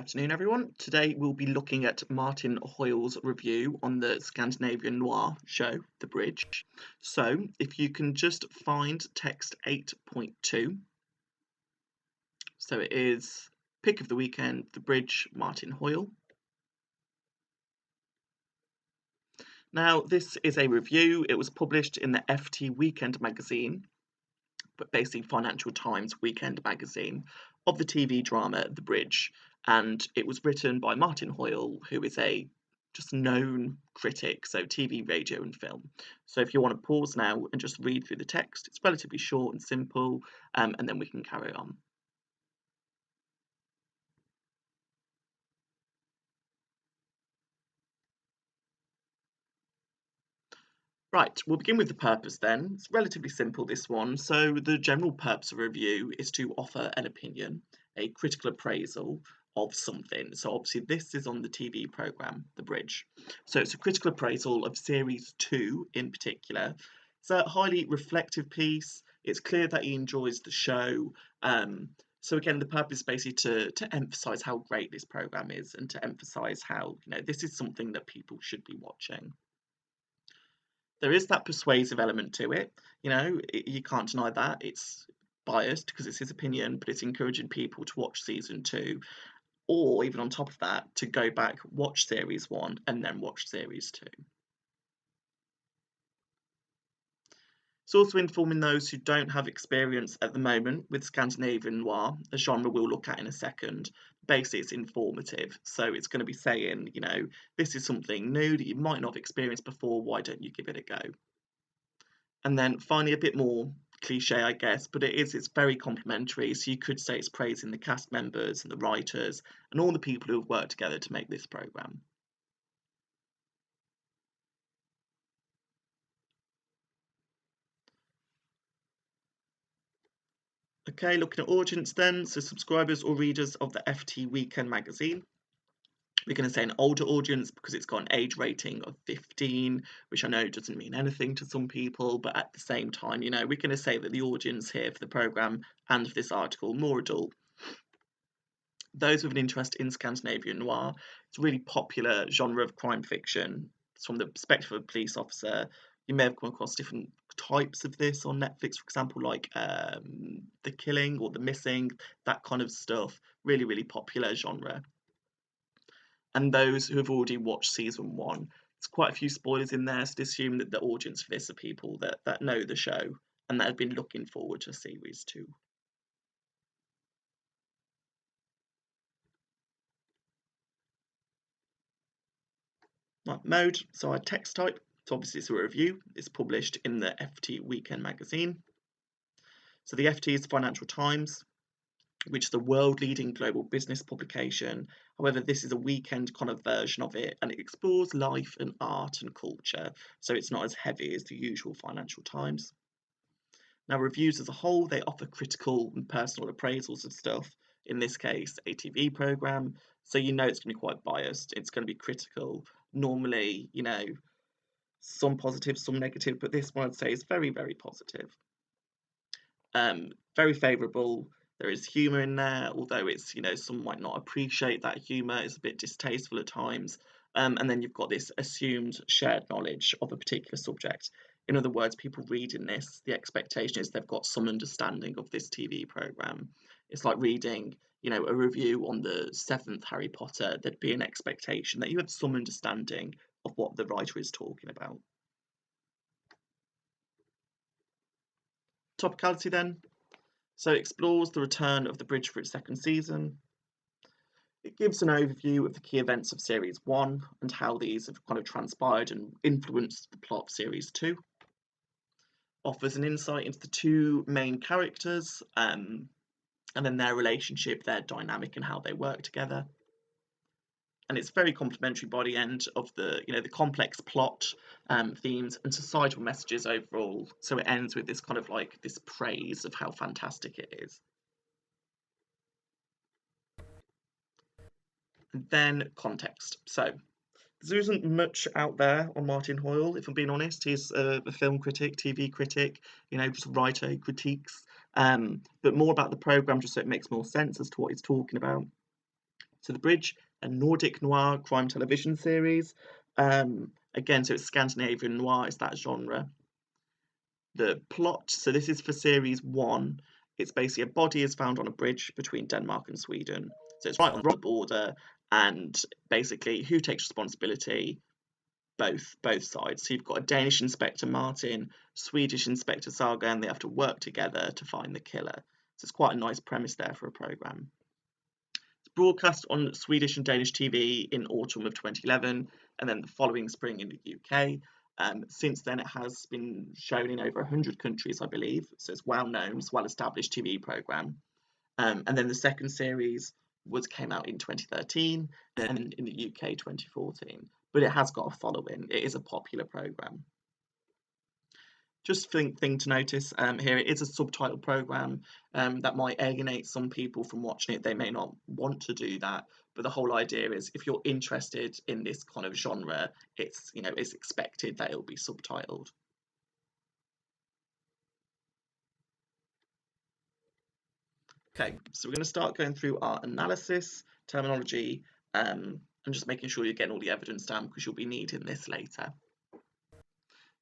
afternoon, everyone. Today we'll be looking at Martin Hoyle's review on the Scandinavian noir show, The Bridge. So, if you can just find text 8.2. So it is Pick of the Weekend, The Bridge, Martin Hoyle. Now, this is a review. It was published in the FT Weekend magazine, but basically Financial Times Weekend magazine, of the TV drama The Bridge, and it was written by Martin Hoyle, who is a just known critic, so TV, radio and film. So if you want to pause now and just read through the text, it's relatively short and simple, and then we can carry on. Right, we'll begin with the purpose then. It's relatively simple, this one. So the general purpose of a review is to offer an opinion, a critical appraisal of something. So obviously this is on the TV programme, The Bridge. So it's a critical appraisal of Series 2 in particular. It's a highly reflective piece. It's clear that he enjoys the show. So again, the purpose is basically to emphasise how great this programme is and to emphasise how, this is something that people should be watching. There is that persuasive element to it, you can't deny that. It's biased because it's his opinion, but it's encouraging people to watch season 2, or even on top of that, to go back, watch series 1 and then watch series 2. It's also informing those who don't have experience at the moment with Scandinavian noir, a genre we'll look at in a second. Basically, it's informative, so it's going to be saying, this is something new that you might not have experienced before, why don't you give it a go? And then finally, a bit more cliche, I guess, but it's very complimentary, so you could say it's praising the cast members and the writers and all the people who have worked together to make this programme. Okay, looking at audience then, so subscribers or readers of the FT Weekend magazine. We're going to say an older audience because it's got an age rating of 15, which I know doesn't mean anything to some people, but at the same time, we're going to say that the audience here for the programme and for this article, more adult. Those with an interest in Scandinavian noir, it's a really popular genre of crime fiction. It's from the perspective of a police officer. You may have come across different types of this on Netflix, for example, like The Killing or The Missing, that kind of stuff. Really, really popular genre. And those who have already watched season 1, there's quite a few spoilers in there, so assume that the audience for this are people that know the show and that have been looking forward to series 2. Right, mode, so our text type, so obviously it's a review, it's published in the FT Weekend magazine. So the FT is Financial Times, which is the world-leading global business publication. However, this is a weekend kind of version of it, and it explores life and art and culture, so it's not as heavy as the usual Financial Times. Now, reviews as a whole, they offer critical and personal appraisals of stuff, in this case, a TV programme, so it's going to be quite biased, it's going to be critical. Normally, some positive, some negative, but this one I'd say is very, very positive. Very favourable. There is humour in there, although it's, some might not appreciate that humour. It's a bit distasteful at times. And then you've got this assumed shared knowledge of a particular subject. In other words, people reading this, the expectation is they've got some understanding of this TV programme. It's like reading, a review on the 7th Harry Potter. There'd be an expectation that you have some understanding of what the writer is talking about. Topicality then. So it explores the return of The Bridge for its second season. It gives an overview of the key events of Series 1 and how these have kind of transpired and influenced the plot of Series 2. Offers an insight into the two main characters and then their relationship, their dynamic and how they work together. And it's very complimentary by the end of the complex plot, themes and societal messages overall. So it ends with this kind of like this praise of how fantastic it is. And then context. So there isn't much out there on Martin Hoyle, if I'm being honest. He's a film critic, TV critic, just a writer who critiques, but more about the programme just so it makes more sense as to what he's talking about. So The Bridge, a Nordic noir crime television series. Again, so it's Scandinavian noir, it's that genre. The plot, so this is for series 1. It's basically a body is found on a bridge between Denmark and Sweden. So it's right on the border, and basically who takes responsibility? Both sides. So you've got a Danish Inspector Martin, Swedish Inspector Saga, and they have to work together to find the killer. So it's quite a nice premise there for a programme. It's broadcast on Swedish and Danish TV in autumn of 2011, and then the following spring in the UK. Since then, it has been shown in over 100 countries, I believe. So it's well known, it's a well-established TV programme. And then the second series came out in 2013, and in the UK 2014. But it has got a following. It is a popular programme. Just thing to notice here, it is a subtitle programme that might alienate some people from watching it. They may not want to do that, but the whole idea is if you're interested in this kind of genre, it's expected that it'll be subtitled. Okay, so we're going to start going through our analysis, terminology, and just making sure you're getting all the evidence down because you'll be needing this later.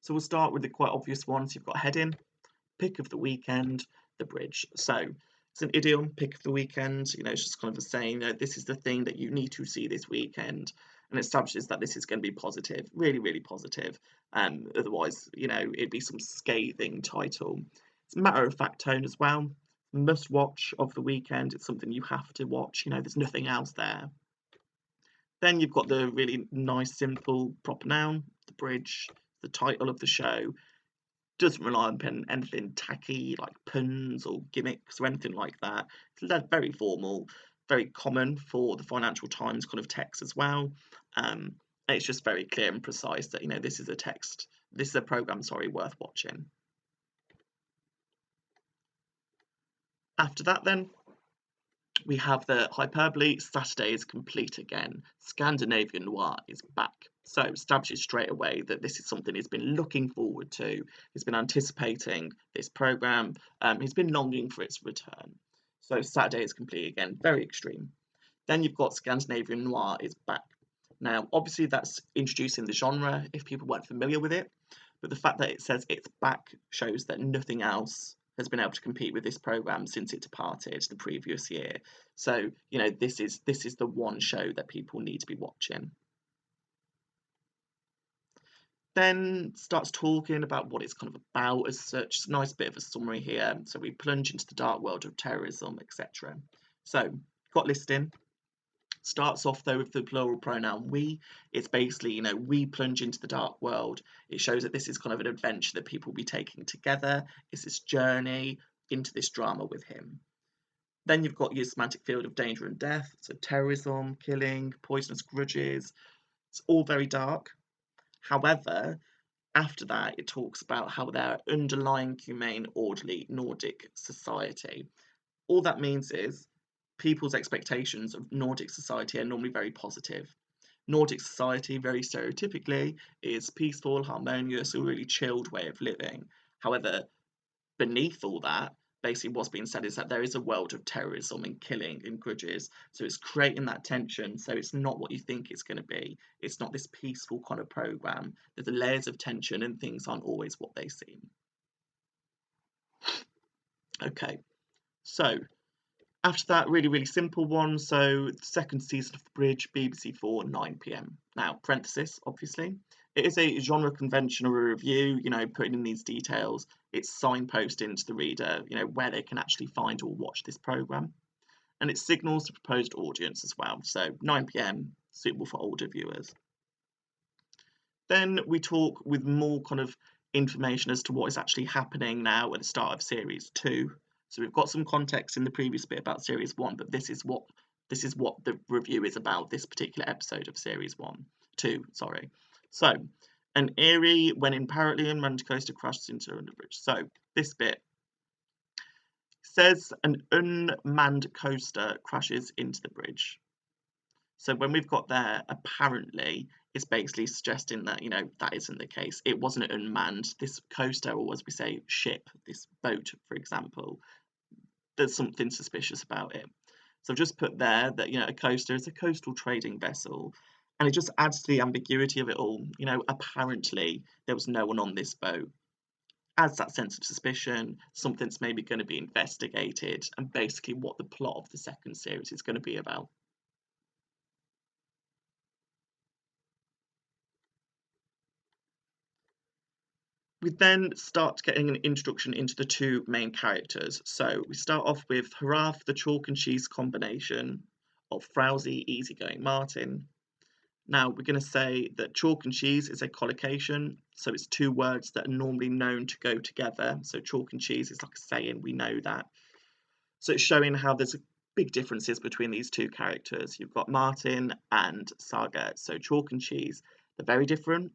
So we'll start with the quite obvious ones. You've got heading, pick of the weekend, the bridge. So it's an idiom, pick of the weekend. It's just kind of a saying, this is the thing that you need to see this weekend, and it establishes that this is going to be positive, really, really positive. Otherwise, it'd be some scathing title. It's a matter-of-fact tone as well. Must watch of the weekend. It's something you have to watch. There's nothing else there. Then you've got the really nice, simple proper noun, the bridge, the title of the show. Doesn't rely on anything tacky like puns or gimmicks or anything like that. It's very formal, very common for the Financial Times kind of text as well. And it's just very clear and precise that this is a programme, worth watching. After that, then we have the hyperbole. Saturday is complete again. Scandinavian noir is back. So establishes straight away that this is something he's been looking forward to. He's been anticipating this programme. He's been longing for its return. So Saturday is complete again. Very extreme. Then you've got Scandinavian noir is back. Now, obviously, that's introducing the genre if people weren't familiar with it. But the fact that it says it's back shows that nothing else has been able to compete with this programme since it departed the previous year. So, this is the one show that people need to be watching. Then starts talking about what it's kind of about as such. It's a nice bit of a summary here. So we plunge into the dark world of terrorism, etc. So, got listing. Starts off though with the plural pronoun we. It's basically, we plunge into the dark world. It shows that this is kind of an adventure that people will be taking together. It's this journey into this drama with him. Then you've got your semantic field of danger and death. So terrorism, killing, poisonous grudges. It's all very dark. However, after that, it talks about how they're underlying humane, orderly Nordic society. All that means is people's expectations of Nordic society are normally very positive. Nordic society, very stereotypically, is peaceful, harmonious, a really chilled way of living. However, beneath all that, basically what's being said is that there is a world of terrorism and killing and grudges. So it's creating that tension. So it's not what you think it's going to be. It's not this peaceful kind of programme. There's layers of tension and things aren't always what they seem. Okay, so after that, really, really simple one. So second season of The Bridge, BBC4, 9 PM. Now, parenthesis, obviously. It is a genre convention or a review, putting in these details. It's signposting to the reader, where they can actually find or watch this programme. And it signals the proposed audience as well. So 9 PM, suitable for older viewers. Then we talk with more kind of information as to what is actually happening now at the start of Series 2. So we've got some context in the previous bit about Series 1, but this is what the review is about, this particular episode of Series 2. So, an Erie when in apparently unmanned coaster crashes into under bridge. So, this bit says an unmanned coaster crashes into the bridge. So when we've got there, apparently, it's basically suggesting that, that isn't the case. It wasn't unmanned. This coaster, or as we say, ship, this boat, for example, there's something suspicious about it. So I've just put there that, a coaster is a coastal trading vessel. And it just adds to the ambiguity of it all. Apparently there was no one on this boat. Adds that sense of suspicion, something's maybe going to be investigated, and basically what the plot of the second series is going to be about. We then start getting an introduction into the two main characters. So we start off with Hurrah, the chalk and cheese combination of frowsy, easygoing Martin. Now we're going to say that chalk and cheese is a collocation, so it's two words that are normally known to go together. So chalk and cheese is like a saying, we know that. So it's showing how there's big differences between these two characters. You've got Martin and Saga. So chalk and cheese, they're very different.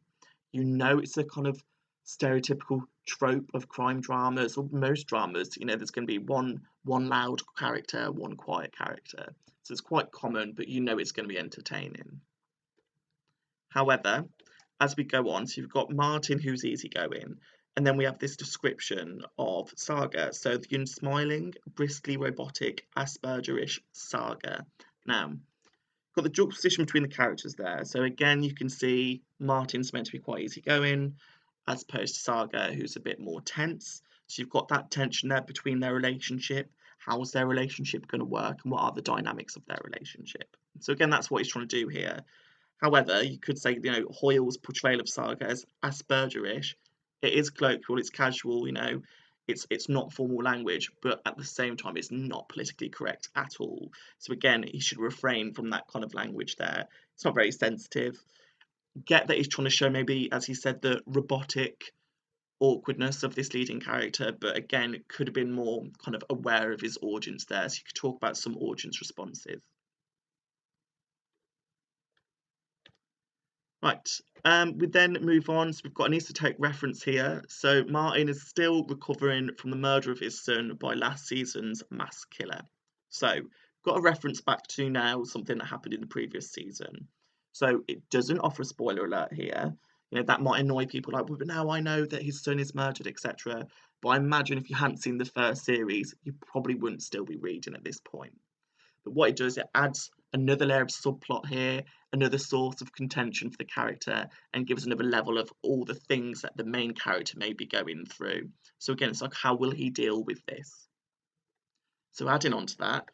It's a kind of stereotypical trope of crime dramas, or most dramas. There's going to be one loud character, one quiet character. So it's quite common, but it's going to be entertaining. However, as we go on, so you've got Martin, who's easygoing, and then we have this description of Saga. So the unsmiling, briskly robotic, Aspergerish Saga. Now, got the juxtaposition between the characters there. So again, you can see Martin's meant to be quite easygoing, as opposed to Saga, who's a bit more tense. So you've got that tension there between their relationship. How's their relationship going to work, and what are the dynamics of their relationship? So again, that's what he's trying to do here. However, you could say, Hoyle's portrayal of Saga as Aspergerish. It is colloquial, it's casual, it's not formal language, but at the same time, it's not politically correct at all. So again, he should refrain from that kind of language there. It's not very sensitive. Get that he's trying to show, maybe, as he said, the robotic awkwardness of this leading character, but again, it could have been more kind of aware of his audience there. So you could talk about some audience responses. Right, we then move on. So we've got an esoteric reference here. So Martin is still recovering from the murder of his son by last season's mass killer. So got a reference back to now something that happened in the previous season. So it doesn't offer a spoiler alert here. That might annoy people like, well, but now I know that his son is murdered, etc. But I imagine if you hadn't seen the first series, you probably wouldn't still be reading at this point. But what it does, it adds another layer of subplot here, another source of contention for the character, and gives another level of all the things that the main character may be going through. So again, it's like, how will he deal with this? So adding on to that,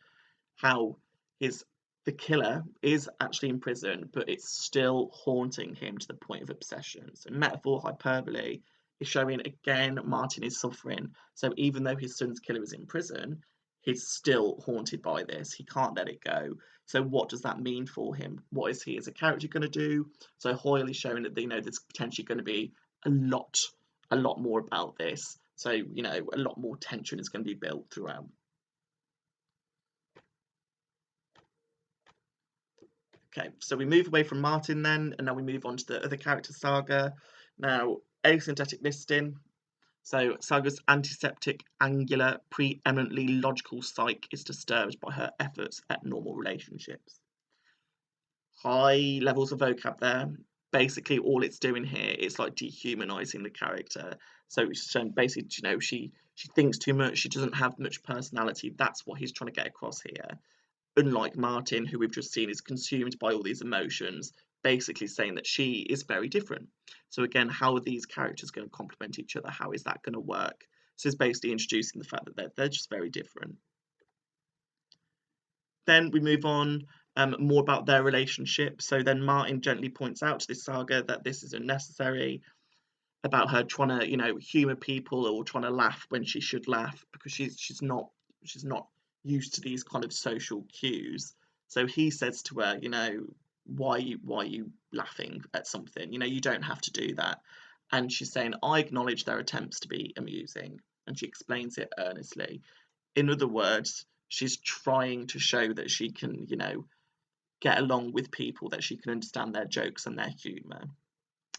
how the killer is actually in prison, but it's still haunting him to the point of obsession. So metaphor, hyperbole, is showing again Martin is suffering. So even though his son's killer is in prison, he's still haunted by this. He can't let it go. So what does that mean for him? What is he as a character going to do? So Hoyle is showing that there's potentially going to be a lot more about this. So a lot more tension is going to be built throughout. Okay, so we move away from Martin then, and now we move on to the other character, Saga. Now, asynthetic listing. So Saga's antiseptic, angular, preeminently logical psyche is disturbed by her efforts at normal relationships. High levels of vocab there. Basically, all it's doing here is like dehumanizing the character. So basically, she thinks too much. She doesn't have much personality. That's what he's trying to get across here. Unlike Martin, who we've just seen is consumed by all these emotions, basically saying that she is very different. So again, how are these characters going to complement each other? How is that going to work? So it's basically introducing the fact that they're just very different. Then we move on more about their relationship. So then Martin gently points out to this Saga that this is unnecessary, about her trying to, humour people or trying to laugh when she should laugh, because she's not used to these kind of social cues. So he says to her, why are you laughing at something? You don't have to do that. And she's saying, I acknowledge their attempts to be amusing. And she explains it earnestly. In other words, she's trying to show that she can, get along with people, that she can understand their jokes and their humour.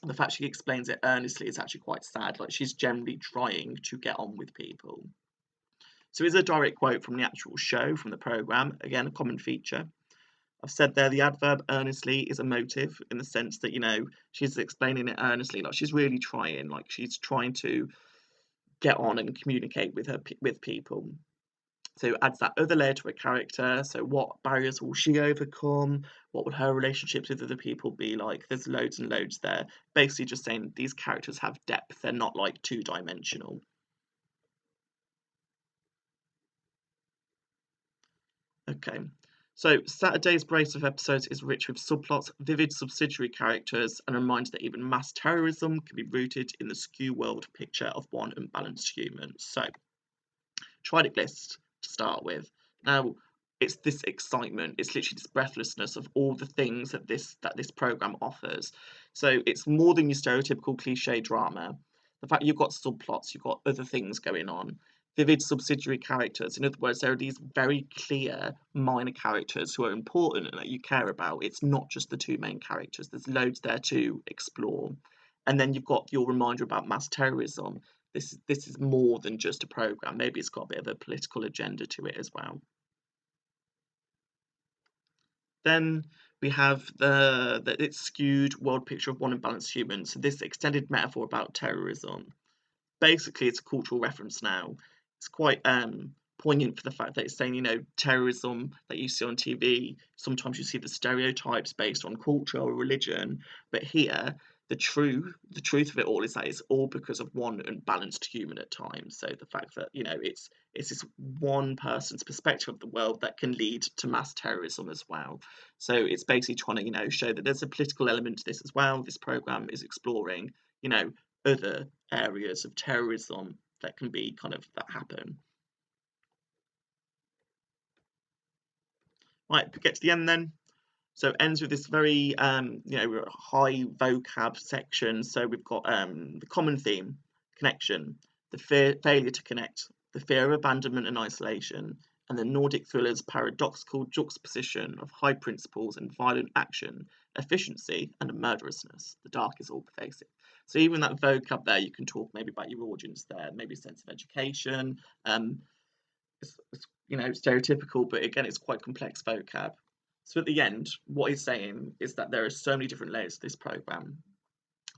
The fact she explains it earnestly is actually quite sad. Like, she's generally trying to get on with people. So here's a direct quote from the actual show, from the programme. Again, a common feature. I've said there the adverb earnestly is a motive, in the sense that, she's explaining it earnestly. Like, she's really trying. Like, she's trying to get on and communicate with people. So it adds that other layer to a character. So what barriers will she overcome? What would her relationships with other people be like? There's loads and loads there. Basically just saying these characters have depth. They're not like two-dimensional. Okay. So Saturday's brace of episodes is rich with subplots, vivid subsidiary characters, and a reminder that even mass terrorism can be rooted in the skew world picture of one unbalanced human. So triadic list to start with. Now, it's this excitement, it's literally this breathlessness of all the things that this program offers. So it's more than your stereotypical cliche drama. The fact you've got subplots, you've got other things going on, vivid subsidiary characters. In other words, there are these very clear minor characters who are important and that you care about. It's not just the two main characters. There's loads there to explore. And then you've got your reminder about mass terrorism. This is more than just a program. Maybe it's got a bit of a political agenda to it as well. Then we have the it's skewed world picture of one unbalanced human. So this extended metaphor about terrorism. Basically, it's a cultural reference now. It's quite poignant for the fact that it's saying, you know, terrorism that you see on TV. Sometimes you see the stereotypes based on culture or religion, but here the truth of it all is that it's all because of one unbalanced human at times. So the fact that, you know, it's this one person's perspective of the world that can lead to mass terrorism as well. So it's basically trying to, you know, show that there's a political element to this as well. This program is exploring, you know, other areas of terrorism that can be kind of that happen. Right, we get to the end then. So it ends with this very you know, high vocab section. So we've got the common theme, connection, the failure to connect, the fear of abandonment and isolation, and the Nordic thriller's paradoxical juxtaposition of high principles and violent action, efficiency and murderousness. The dark is all pervasive. So even that vocab there, you can talk maybe about your audience there, maybe a sense of education. It's you know, stereotypical, but again, it's quite complex vocab. So at the end, what he's saying is that there are so many different layers to this program.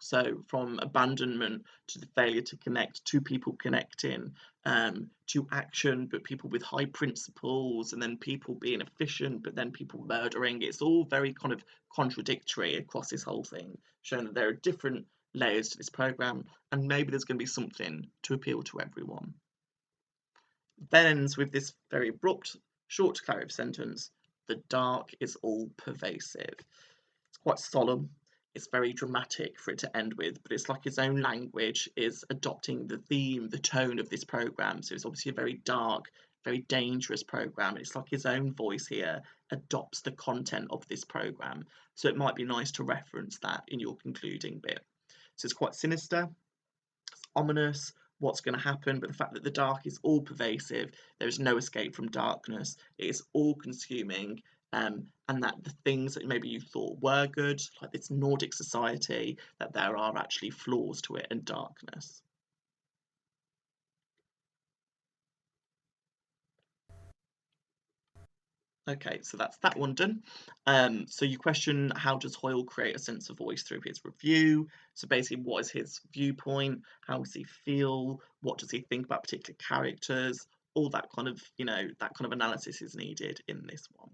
So from abandonment to the failure to connect, to people connecting, to action, but people with high principles, and then people being efficient, but then people murdering. It's all very kind of contradictory across this whole thing, showing that there are different layers to this program, and maybe there's going to be something to appeal to everyone. Then ends with this very abrupt, short declarative sentence: the dark is all pervasive. It's quite solemn, it's very dramatic for it to end with, but it's like his own language is adopting the theme, the tone of this program. So it's obviously a very dark, very dangerous program. It's like his own voice here adopts the content of this program. So it might be nice to reference that in your concluding bit. So it's quite sinister, ominous, what's going to happen, but the fact that the dark is all pervasive, there is no escape from darkness, it is all consuming, and that the things that maybe you thought were good, like this Nordic society, that there are actually flaws to it and darkness. Okay, so that's that one done. So you question, how does Hoyle create a sense of voice through his review? So basically, what is his viewpoint? How does he feel? What does he think about particular characters? All that kind of, you know, that kind of analysis is needed in this one.